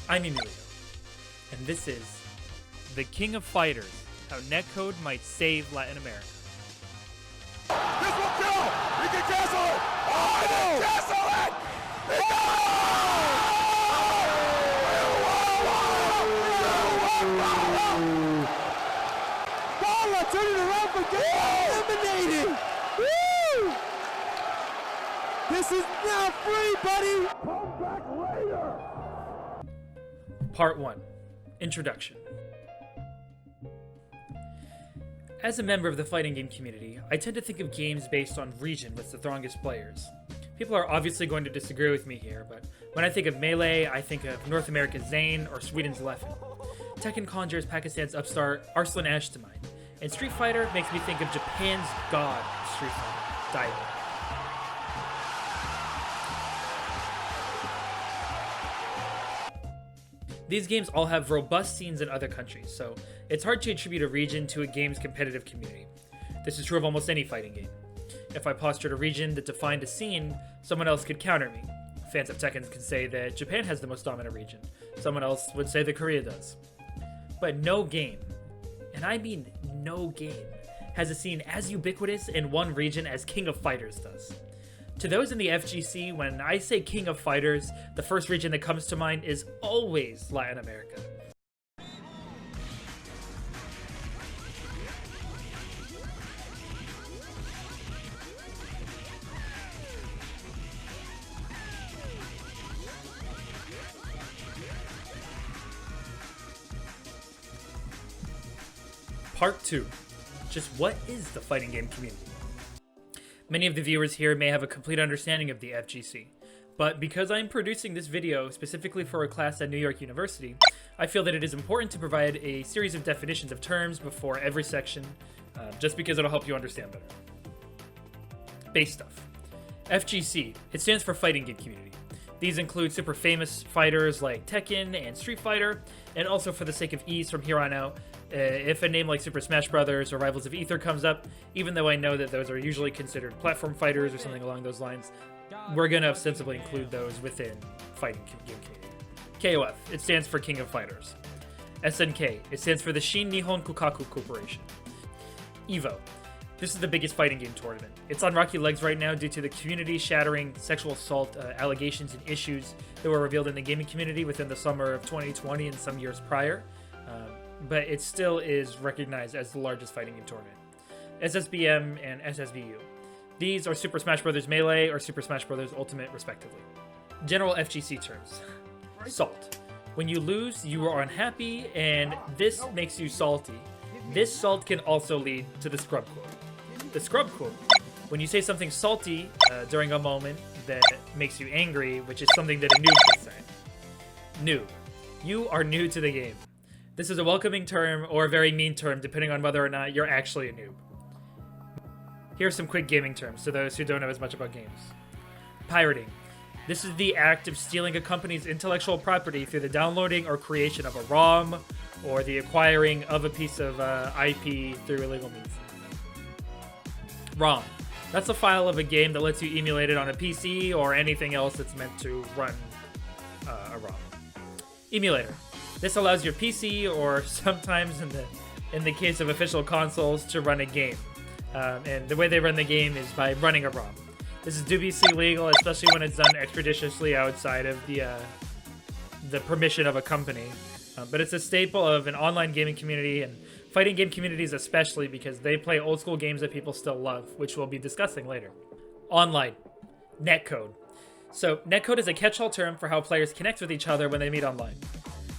I'm Emilio, and this is The King of Fighters, How Netcode Might Save Latin America. This will kill! He can cancel it! Oh, he can cancel it! He Bala turning around for game! Eliminated! Woo! This is not free, buddy! Come back later! Part 1. Introduction. As a member of the fighting game community, I tend to think of games based on region with the strongest players. People are obviously going to disagree with me here, but when I think of Melee, I think of North America's Zane or Sweden's Leffen. Tekken conjures Pakistan's upstart Arslan Ash to mind, and Street Fighter makes me think of Japan's god Street Fighter, Daigo. These games all have robust scenes in other countries, so it's hard to attribute a region to a game's competitive community. This is true of almost any fighting game. If I postured a region that defined a scene, someone else could counter me. Fans of Tekken could say that Japan has the most dominant region. Someone else would say that Korea does. But no game, and I mean no game, has a scene as ubiquitous in one region as King of Fighters does. To those in the FGC, when I say King of Fighters, the first region that comes to mind is always Latin America. Part 2. Just what is the fighting game community? Many of the viewers here may have a complete understanding of the FGC, but because I'm producing this video specifically for a class at New York University, I feel that it is important to provide a series of definitions of terms before every section, just because it'll help you understand better. Base stuff. FGC, it stands for Fighting Game Community. These include super famous fighters like Tekken and Street Fighter, and also for the sake of ease from here on out, if a name like Super Smash Bros. Or Rivals of Aether comes up, even though I know that those are usually considered platform fighters or something along those lines, we're going to ostensibly include those within Fighting Game Community. KOF, it stands for King of Fighters. SNK, it stands for the Shin Nihon Kokaku Corporation. EVO, this is the biggest fighting game tournament. It's on rocky legs right now due to the community-shattering sexual assault allegations and issues that were revealed in the gaming community within the summer of 2020 and some years prior. But it still is recognized as the largest fighting game tournament. SSBM and SSBU. These are Super Smash Bros. Melee or Super Smash Bros. Ultimate, respectively. General FGC terms. Salt. When you lose, you are unhappy, and this makes you salty. This salt can also lead to the scrub quote. The scrub quote. When you say something salty during a moment that makes you angry, which is something that a noob would say. Noob. You are new to the game. This is a welcoming term or a very mean term, depending on whether or not you're actually a noob. Here are some quick gaming terms to those who don't know as much about games. Pirating. This is the act of stealing a company's intellectual property through the downloading or creation of a ROM, or the acquiring of a piece of IP through illegal means. ROM. That's a file of a game that lets you emulate it on a PC or anything else that's meant to run a ROM. Emulator. This allows your PC, or sometimes in the case of official consoles, to run a game. And the way they run the game is by running a ROM. This is dubiously legal, especially when it's done expeditiously outside of the permission of a company. But it's a staple of an online gaming community, and fighting game communities especially, because they play old school games that people still love, which we'll be discussing later. Online. Netcode. So netcode is a catch-all term for how players connect with each other when they meet online.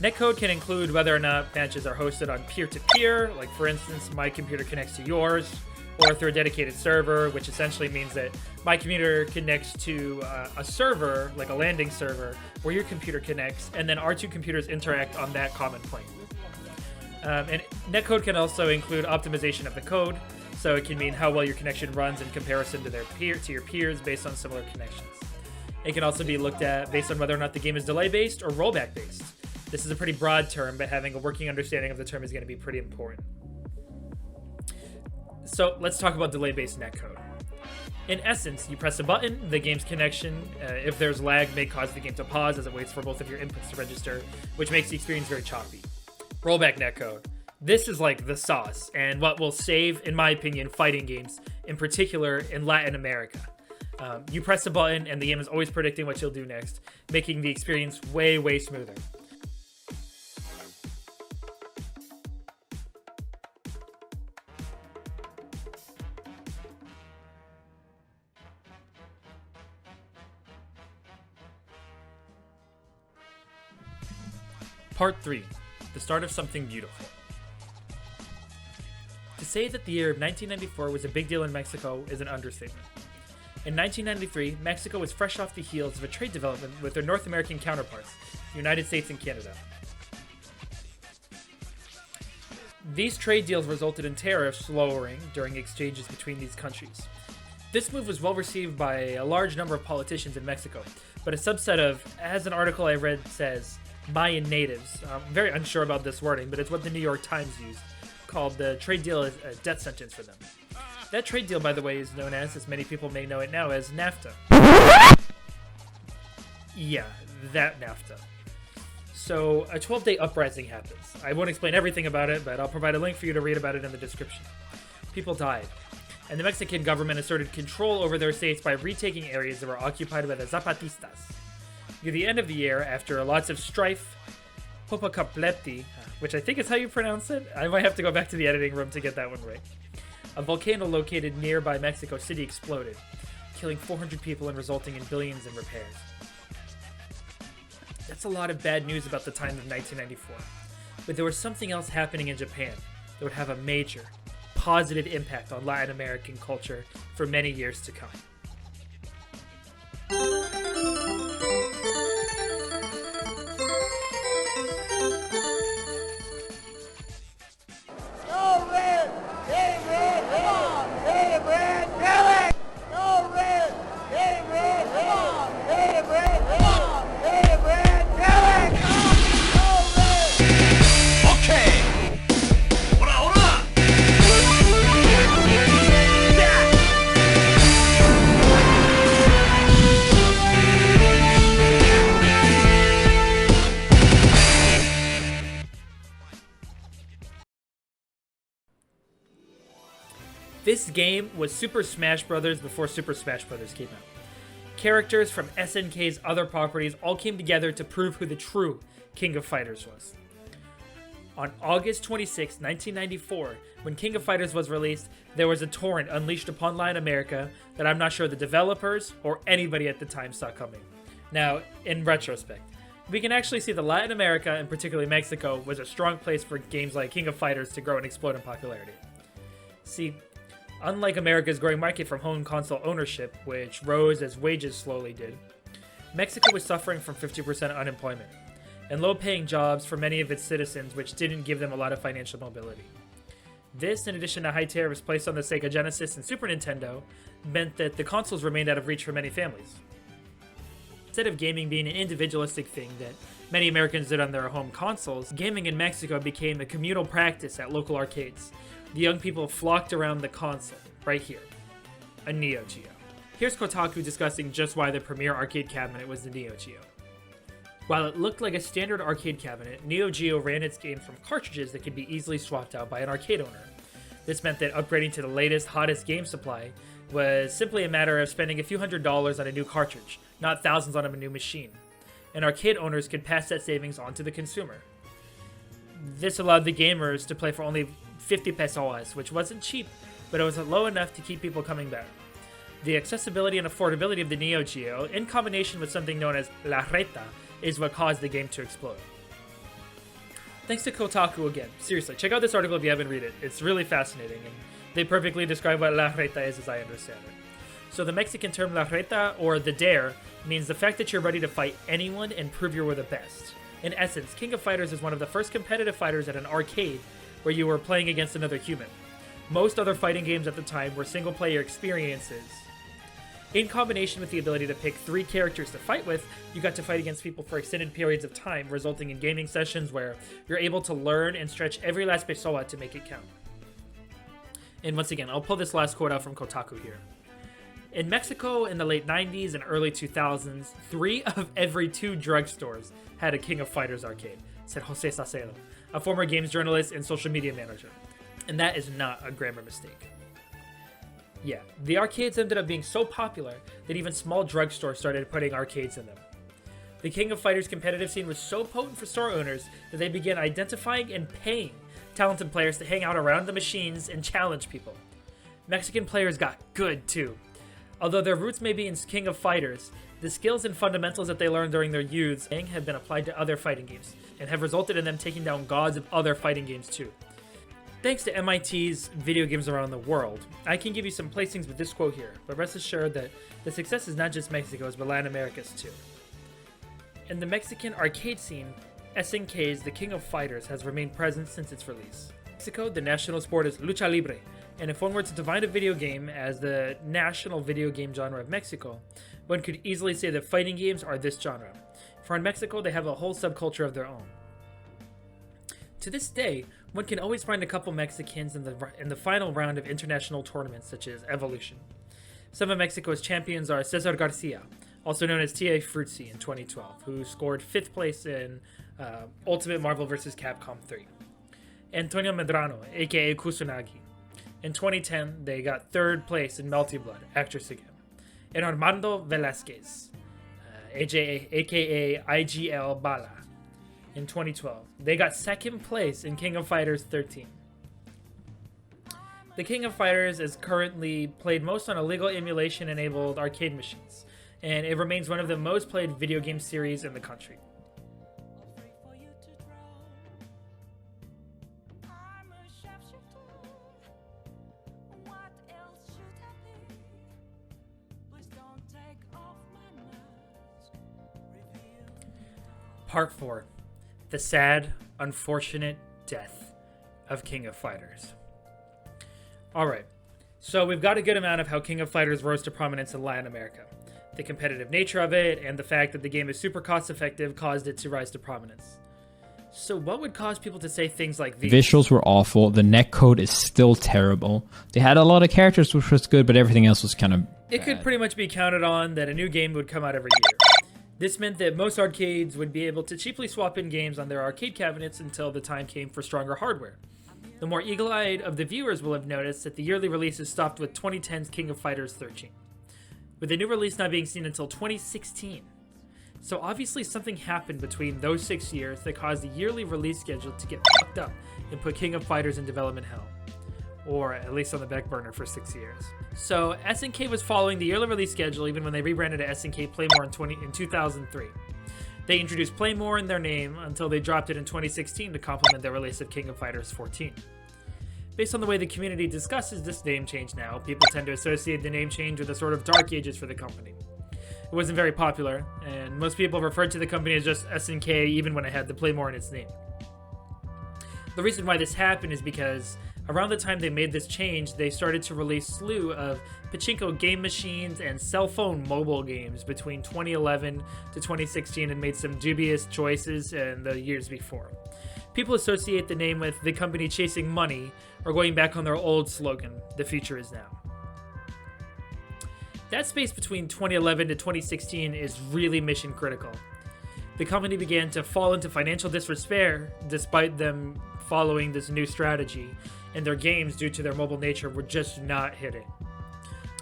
Netcode can include whether or not matches are hosted on peer-to-peer, like for instance, my computer connects to yours, or through a dedicated server, which essentially means that my computer connects to a server, like a landing server, where your computer connects, and then our two computers interact on that common plane. And netcode can also include optimization of the code, so it can mean how well your connection runs in comparison to your peers based on similar connections. It can also be looked at based on whether or not the game is delay-based or rollback-based. This is a pretty broad term, but having a working understanding of the term is going to be pretty important. So let's talk about delay-based netcode. In essence, you press a button, the game's connection, if there's lag, may cause the game to pause as it waits for both of your inputs to register, which makes the experience very choppy. Rollback Netcode. This is like the sauce, and what will save, in my opinion, fighting games, in particular in Latin America. You press a button, and the game is always predicting what you'll do next, making the experience way, way smoother. Part 3. The start of something beautiful. To say that the year of 1994 was a big deal in Mexico is an understatement. In 1993, Mexico was fresh off the heels of a trade development with their North American counterparts, the United States and Canada. These trade deals resulted in tariffs lowering during exchanges between these countries. This move was well received by a large number of politicians in Mexico, but a subset of, as an article I read says, Mayan natives, I'm very unsure about this wording, but it's what the New York Times used, called the trade deal a death sentence for them. That trade deal, by the way, is known as many people may know it now, as NAFTA. Yeah, that NAFTA. So, a 12-day uprising happens. I won't explain everything about it, but I'll provide a link for you to read about it in the description. People died, and the Mexican government asserted control over their states by retaking areas that were occupied by the Zapatistas. Near the end of the year, after lots of strife, Popocatépetl, which I think is how you pronounce it, I might have to go back to the editing room to get that one right. A volcano located nearby Mexico City exploded, killing 400 people and resulting in billions in repairs. That's a lot of bad news about the time of 1994. But there was something else happening in Japan that would have a major, positive impact on Latin American culture for many years to come. This game was Super Smash Bros. Before Super Smash Bros. Came out. Characters from SNK's other properties all came together to prove who the true King of Fighters was. On August 26, 1994, when King of Fighters was released, there was a torrent unleashed upon Latin America that I'm not sure the developers or anybody at the time saw coming. Now, in retrospect, we can actually see that Latin America, and particularly Mexico, was a strong place for games like King of Fighters to grow and explode in popularity. See, unlike America's growing market from home console ownership, which rose as wages slowly did, Mexico was suffering from 50% unemployment and low-paying jobs for many of its citizens, which didn't give them a lot of financial mobility. This, in addition to high tariffs placed on the Sega Genesis and Super Nintendo, meant that the consoles remained out of reach for many families. Instead of gaming being an individualistic thing that many Americans did on their home consoles, gaming in Mexico became a communal practice at local arcades. The young people flocked around the console, right here, a Neo Geo. Here's Kotaku discussing just why the premier arcade cabinet was the Neo Geo. While it looked like a standard arcade cabinet, Neo Geo ran its games from cartridges that could be easily swapped out by an arcade owner. This meant that upgrading to the latest, hottest game supply was simply a matter of spending a few $100s on a new cartridge, not thousands on a new machine. And arcade owners could pass that savings on to the consumer. This allowed the gamers to play for only 50 pesos, which wasn't cheap, but it was low enough to keep people coming back. The accessibility and affordability of the Neo Geo, in combination with something known as La Reta, is what caused the game to explode. Thanks to Kotaku again. Seriously, check out this article if you haven't read it. It's really fascinating, and they perfectly describe what La Reta is as I understand it. So the Mexican term La Reta, or the dare, means the fact that you're ready to fight anyone and prove you were the best. In essence, King of Fighters is one of the first competitive fighters at an arcade where you were playing against another human. Most other fighting games at the time were single-player experiences. In combination with the ability to pick 3 characters to fight with, you got to fight against people for extended periods of time, resulting in gaming sessions where you're able to learn and stretch every last pesoa to make it count. And once again, I'll pull this last quote out from Kotaku here. In Mexico in the late 90s and early 2000s, 3 of every 2 drugstores had a King of Fighters arcade, said Jose Sacelo, a former games journalist and social media manager. And that is not a grammar mistake. Yeah, the arcades ended up being so popular that even small drugstores started putting arcades in them. The King of Fighters competitive scene was so potent for store owners that they began identifying and paying talented players to hang out around the machines and challenge people. Mexican players got good too. Although their roots may be in King of Fighters, the skills and fundamentals that they learned during their youths have been applied to other fighting games, and have resulted in them taking down gods of other fighting games too. Thanks to MIT's Video Games Around the World, I can give you some placings with this quote here, but rest assured that the success is not just Mexico's, but Latin America's too. In the Mexican arcade scene, SNK's The King of Fighters has remained present since its release. In Mexico, the national sport is lucha libre, and if one were to define a video game as the national video game genre of Mexico, one could easily say that fighting games are this genre. For in Mexico, they have a whole subculture of their own. To this day, one can always find a couple Mexicans in the final round of international tournaments such as Evolution. Some of Mexico's champions are Cesar Garcia, also known as T.A. Fruitsy in 2012, who scored 5th place in Ultimate Marvel vs. Capcom 3. Antonio Medrano, aka Kusunagi. In 2010, they got 3rd place in Melty Blood, Actress Again. And Armando Velasquez, aka IGL Bala. In 2012, they got 2nd place in King of Fighters 13. The King of Fighters is currently played most on illegal emulation-enabled arcade machines, and it remains one of the most played video game series in the country. Part 4. The sad, unfortunate death of King of Fighters. Alright, so we've got a good amount of how King of Fighters rose to prominence in Latin America. The competitive nature of it, and the fact that the game is super cost-effective caused it to rise to prominence. So what would cause people to say things like these? Visuals were awful. The netcode is still terrible. They had a lot of characters, which was good, but everything else was kind of It could pretty much be counted on that a new game would come out every year. This meant that most arcades would be able to cheaply swap in games on their arcade cabinets until the time came for stronger hardware. The more eagle-eyed of the viewers will have noticed that the yearly releases stopped with 2010's King of Fighters 13, with the new release not being seen until 2016. So obviously something happened between those 6 years that caused the yearly release schedule to get fucked up and put King of Fighters in development hell. Or at least on the back burner for 6 years. So SNK was following the yearly release schedule even when they rebranded to SNK Playmore in 2003. They introduced Playmore in their name until they dropped it in 2016 to complement their release of King of Fighters 14. Based on the way the community discusses this name change now, people tend to associate the name change with a sort of dark ages for the company. It wasn't very popular, and most people referred to the company as just SNK even when it had the Playmore in its name. The reason why this happened is because around the time they made this change, they started to release a slew of pachinko game machines and cell phone mobile games between 2011 to 2016 and made some dubious choices in the years before. People associate the name with the company chasing money or going back on their old slogan, "The future is now." That space between 2011 to 2016 is really mission critical. The company began to fall into financial disrepair despite them following this new strategy, and their games, due to their mobile nature, were just not hitting.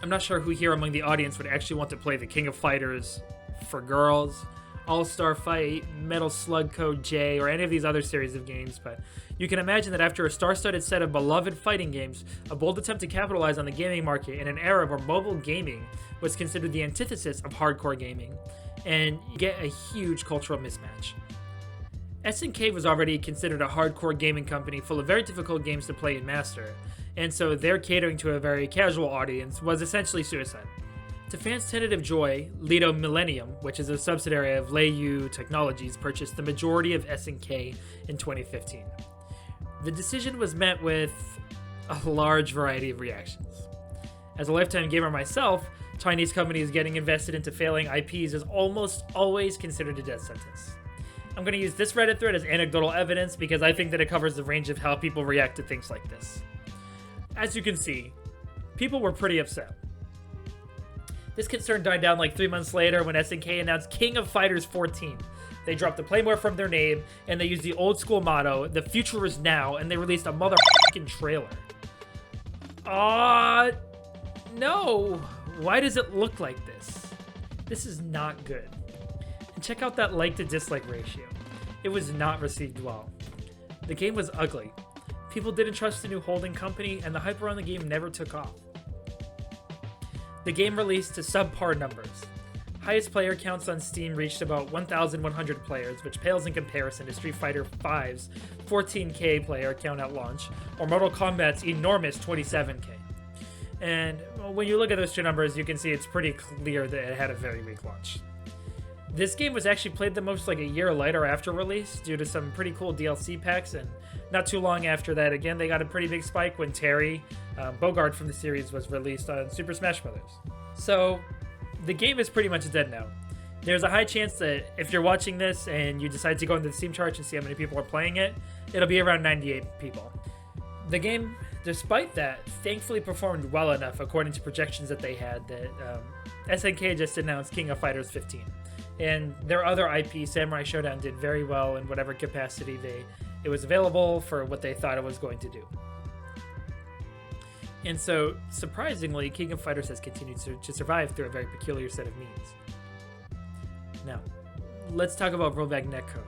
I'm not sure who here among the audience would actually want to play the King of Fighters for girls, All-Star Fight, Metal Slug Code J, or any of these other series of games, but you can imagine that after a star-studded set of beloved fighting games, a bold attempt to capitalize on the gaming market in an era where mobile gaming was considered the antithesis of hardcore gaming, and you get a huge cultural mismatch. SNK was already considered a hardcore gaming company full of very difficult games to play and master, and so their catering to a very casual audience was essentially suicide. To fans' tentative joy, Lido Millennium, which is a subsidiary of Leiyu Technologies, purchased the majority of SNK in 2015. The decision was met with a large variety of reactions. As a lifetime gamer myself, Chinese companies getting invested into failing IPs is almost always considered a death sentence. I'm going to use this Reddit thread as anecdotal evidence because I think that it covers the range of how people react to things like this. As you can see, people were pretty upset. This concern died down like 3 months later when SNK announced King of Fighters 14. They dropped the Playmore from their name, and they used the old school motto, "The future is now," and they released a motherfucking trailer. No. Why does it look like this? This is not good. And check out that like to dislike ratio. It was not received well. The game was ugly. People didn't trust the new holding company, and the hype around the game never took off. The game released to subpar numbers. Highest player counts on Steam reached about 1,100 players, which pales in comparison to Street Fighter V's 14k player count at launch, or Mortal Kombat's enormous 27k. And when you look at those two numbers, you can see it's pretty clear that it had a very weak launch. This game was actually played the most like a year later after release due to some pretty cool DLC packs, and not too long after that, again, they got a pretty big spike when Terry, Bogard from the series, was released on Super Smash Bros. So, the game is pretty much dead now. There's a high chance that if you're watching this and you decide to go into the Steam charts and see how many people are playing it, it'll be around 98 people. The game, despite that, thankfully performed well enough according to projections that they had that SNK just announced King of Fighters 15. And their other IP, Samurai Showdown, did very well in whatever capacity it was available for what they thought it was going to do. And so, surprisingly, King of Fighters has continued to survive through a very peculiar set of means. Now, let's talk about Rollback Netcode.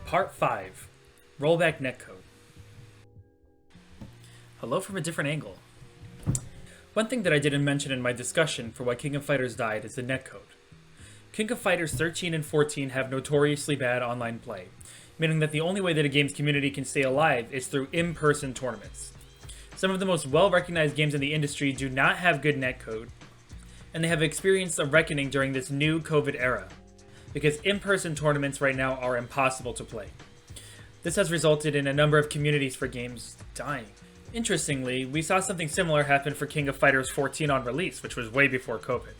Part 5. Rollback Netcode. Hello from a different angle. One thing that I didn't mention in my discussion for why King of Fighters died is the netcode. King of Fighters 13 and 14 have notoriously bad online play, meaning that the only way that a game's community can stay alive is through in-person tournaments. Some of the most well-recognized games in the industry do not have good netcode, and they have experienced a reckoning during this new COVID era, because in-person tournaments right now are impossible to play. This has resulted in a number of communities for games dying. Interestingly, we saw something similar happen for King of Fighters 14 on release, which was way before COVID.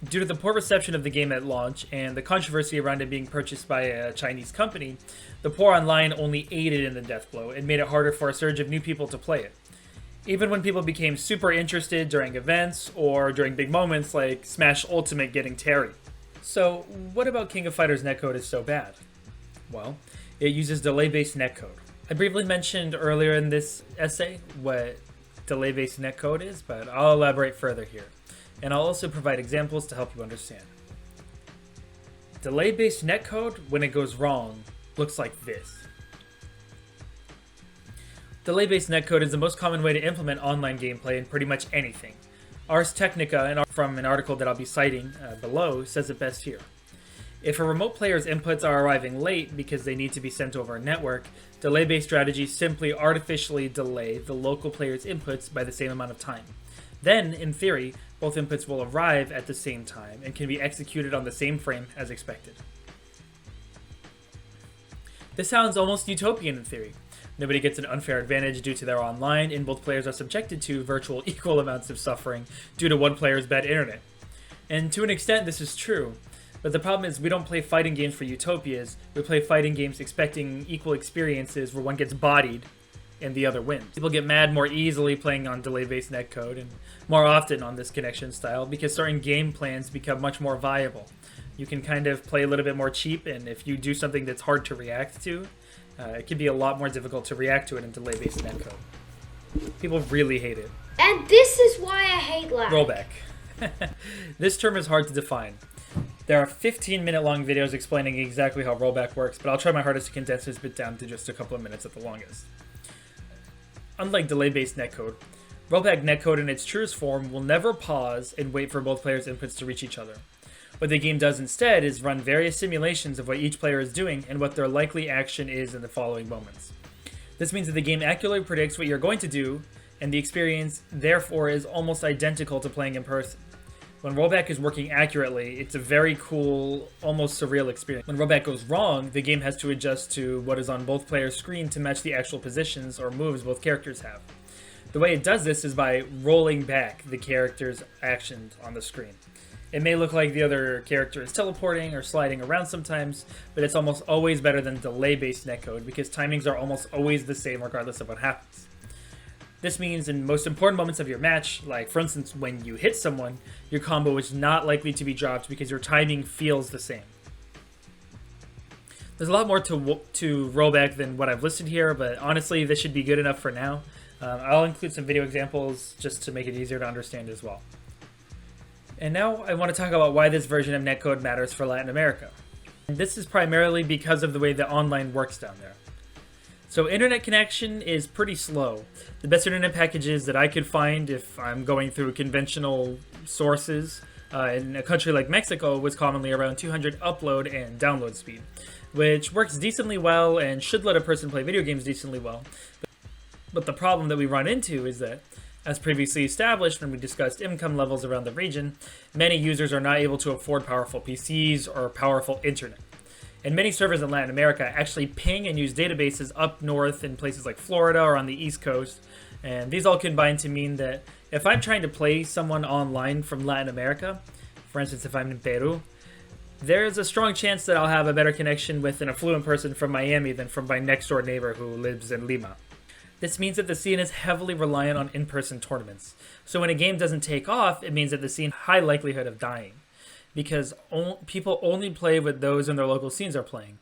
Due to the poor reception of the game at launch and the controversy around it being purchased by a Chinese company, the pour online only aided in the death blow and made it harder for a surge of new people to play it. Even when people became super interested during events or during big moments like Smash Ultimate getting Terry. So, what about King of Fighters netcode is so bad? Well, it uses delay-based netcode. I briefly mentioned earlier in this essay what delay-based netcode is, but I'll elaborate further here. And I'll also provide examples to help you understand. Delay-based netcode, when it goes wrong, looks like this. Delay-based netcode is the most common way to implement online gameplay in pretty much anything. Ars Technica, from an article that I'll be citing below, says it best here. If a remote player's inputs are arriving late because they need to be sent over a network, delay-based strategies simply artificially delay the local player's inputs by the same amount of time. Then, in theory, both inputs will arrive at the same time and can be executed on the same frame as expected. This sounds almost utopian in theory. Nobody gets an unfair advantage due to their online, and both players are subjected to virtual equal amounts of suffering due to one player's bad internet. And to an extent, this is true. But the problem is we don't play fighting games for utopias, we play fighting games expecting equal experiences where one gets bodied and the other wins. People get mad more easily playing on delay-based netcode and more often on this connection style because certain game plans become much more viable. You can kind of play a little bit more cheap, and if you do something that's hard to react to, it can be a lot more difficult to react to it in delay-based netcode. People really hate it. And this is why I hate lag. Rollback. This term is hard to define. There are 15-minute long videos explaining exactly how rollback works, but I'll try my hardest to condense this bit down to just a couple of minutes at the longest. Unlike delay-based netcode, rollback netcode in its truest form will never pause and wait for both players' inputs to reach each other. What the game does instead is run various simulations of what each player is doing and what their likely action is in the following moments. This means that the game accurately predicts what you're going to do, and the experience, therefore, is almost identical to playing in person. When rollback is working accurately, it's a very cool, almost surreal experience. When rollback goes wrong, the game has to adjust to what is on both players' screen to match the actual positions or moves both characters have. The way it does this is by rolling back the character's actions on the screen. It may look like the other character is teleporting or sliding around sometimes, but it's almost always better than delay-based netcode because timings are almost always the same regardless of what happens. This means in most important moments of your match, like for instance when you hit someone, your combo is not likely to be dropped because your timing feels the same. There's a lot more to rollback than what I've listed here, but honestly this should be good enough for now. I'll include some video examples just to make it easier to understand as well. And now I want to talk about why this version of netcode matters for Latin America. And this is primarily because of the way that online works down there. So internet connection is pretty slow. The best internet packages that I could find if I'm going through conventional sources in a country like Mexico was commonly around 200 upload and download speed, which works decently well and should let a person play video games decently well. But the problem that we run into is that, as previously established when we discussed income levels around the region, many users are not able to afford powerful PCs or powerful internet. And many servers in Latin America actually ping and use databases up north in places like Florida or on the East Coast. And these all combine to mean that if I'm trying to play someone online from Latin America, for instance, if I'm in Peru, there's a strong chance that I'll have a better connection with an affluent person from Miami than from my next door neighbor who lives in Lima. This means that the scene is heavily reliant on in-person tournaments. So when a game doesn't take off, it means that the scene has high likelihood of dying, because people only play what those in their local scenes are playing.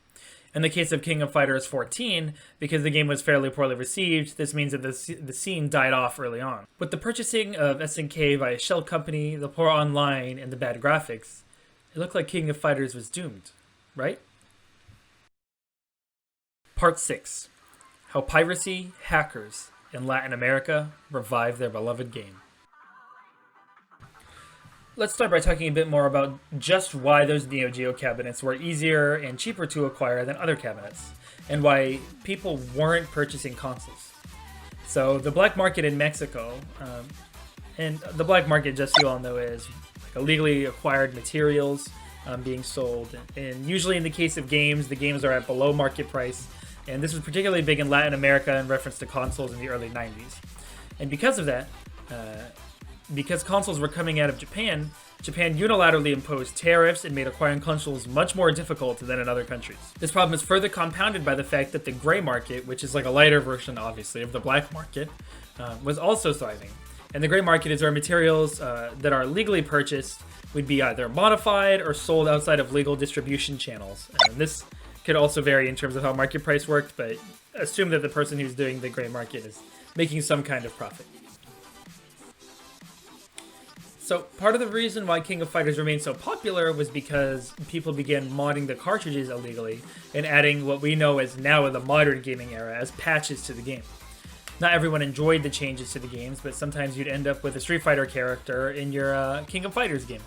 In the case of King of Fighters 14, because the game was fairly poorly received, this means that the scene died off early on. With the purchasing of SNK by a shell company, the poor online, and the bad graphics, it looked like King of Fighters was doomed, right? Part 6. How piracy, hackers, in Latin America revive their beloved game. Let's start by talking a bit more about just why those Neo Geo cabinets were easier and cheaper to acquire than other cabinets, and why people weren't purchasing consoles. So the black market in Mexico, and the black market, just so you all know, is like illegally acquired materials being sold. And usually in the case of games, the games are at below market price, and this was particularly big in Latin America in reference to consoles in the early 90s. And because of that, because consoles were coming out of Japan, Japan unilaterally imposed tariffs and made acquiring consoles much more difficult than in other countries. This problem is further compounded by the fact that the gray market, which is like a lighter version, obviously, of the black market, was also thriving. And the gray market is where materials that are legally purchased would be either modified or sold outside of legal distribution channels. And this could also vary in terms of how market price worked, but assume that the person who's doing the gray market is making some kind of profit. So part of the reason why King of Fighters remained so popular was because people began modding the cartridges illegally and adding what we know as now in the modern gaming era as patches to the game. Not everyone enjoyed the changes to the games, but sometimes you'd end up with a Street Fighter character in your King of Fighters game,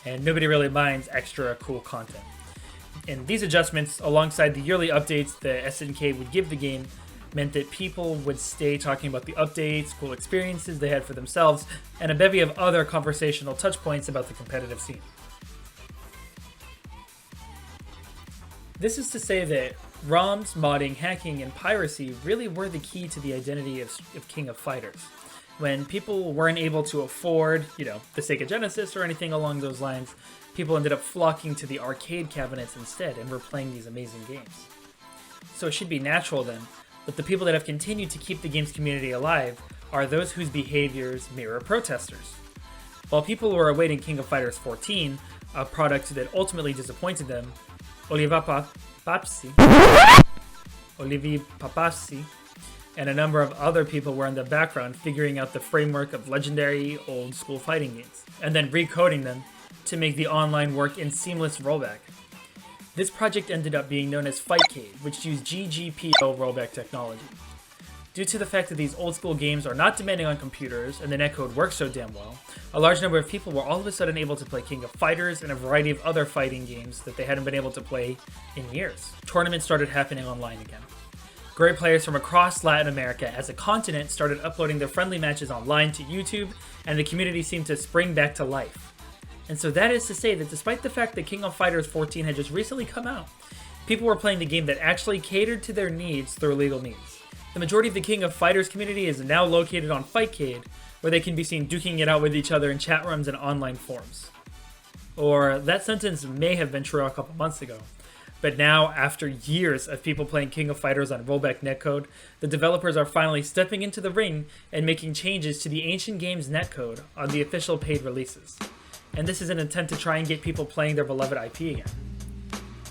and nobody really minds extra cool content. And these adjustments, alongside the yearly updates that SNK would give the game, meant that people would stay talking about the updates, cool experiences they had for themselves, and a bevy of other conversational touchpoints about the competitive scene. This is to say that ROMs, modding, hacking, and piracy really were the key to the identity of King of Fighters. When people weren't able to afford, the Sega Genesis or anything along those lines, people ended up flocking to the arcade cabinets instead and were playing these amazing games. So it should be natural then, but the people that have continued to keep the game's community alive are those whose behaviors mirror protesters. While people were awaiting King of Fighters 14, a product that ultimately disappointed them, Olivier Papassi and a number of other people were in the background figuring out the framework of legendary old-school fighting games, and then recoding them to make the online work in seamless rollback. This project ended up being known as Fightcade, which used GGPO rollback technology. Due to the fact that these old-school games are not demanding on computers and the netcode works so damn well, a large number of people were all of a sudden able to play King of Fighters and a variety of other fighting games that they hadn't been able to play in years. Tournaments started happening online again. Great players from across Latin America as a continent started uploading their friendly matches online to YouTube, and the community seemed to spring back to life. And so that is to say that despite the fact that King of Fighters 14 had just recently come out, people were playing the game that actually catered to their needs through legal means. The majority of the King of Fighters community is now located on Fightcade, where they can be seen duking it out with each other in chat rooms and online forums. Or that sentence may have been true a couple months ago, But now, after years of people playing King of Fighters on Rollback Netcode, the developers are finally stepping into the ring and making changes to the ancient game's netcode on the official paid releases. And this is an attempt to try and get people playing their beloved IP again.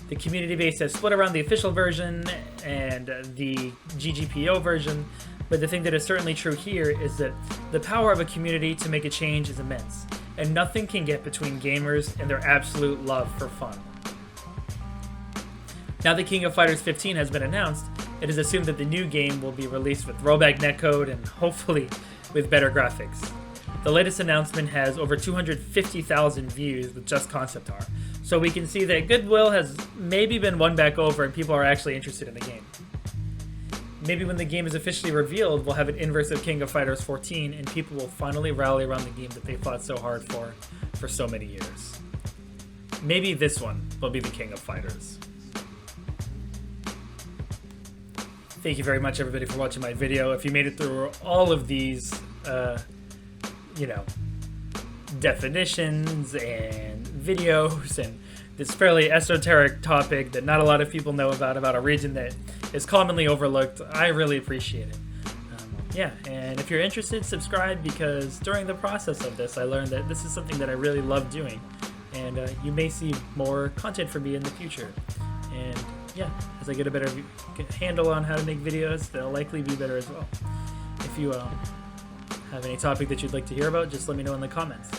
The community base has split around the official version and the GGPO version, but the thing that is certainly true here is that the power of a community to make a change is immense, and nothing can get between gamers and their absolute love for fun. Now that King of Fighters 15 has been announced, it is assumed that the new game will be released with rollback netcode and hopefully with better graphics. The latest announcement has over 250,000 views with just concept art, so we can see that goodwill has maybe been won back over and people are actually interested in the game. Maybe when the game is officially revealed, we'll have an inverse of King of Fighters 14 and people will finally rally around the game that they fought so hard for so many years. Maybe this one will be the King of Fighters. Thank you very much, everybody, for watching my video. If you made it through all of these, definitions and videos and this fairly esoteric topic that not a lot of people know about a region that is commonly overlooked, I really appreciate it. And if you're interested, subscribe, because during the process of this, I learned that this is something that I really love doing, and you may see more content from me in the future. And as I get a better handle on how to make videos, they'll likely be better as well. If you have any topic that you'd like to hear about, just let me know in the comments.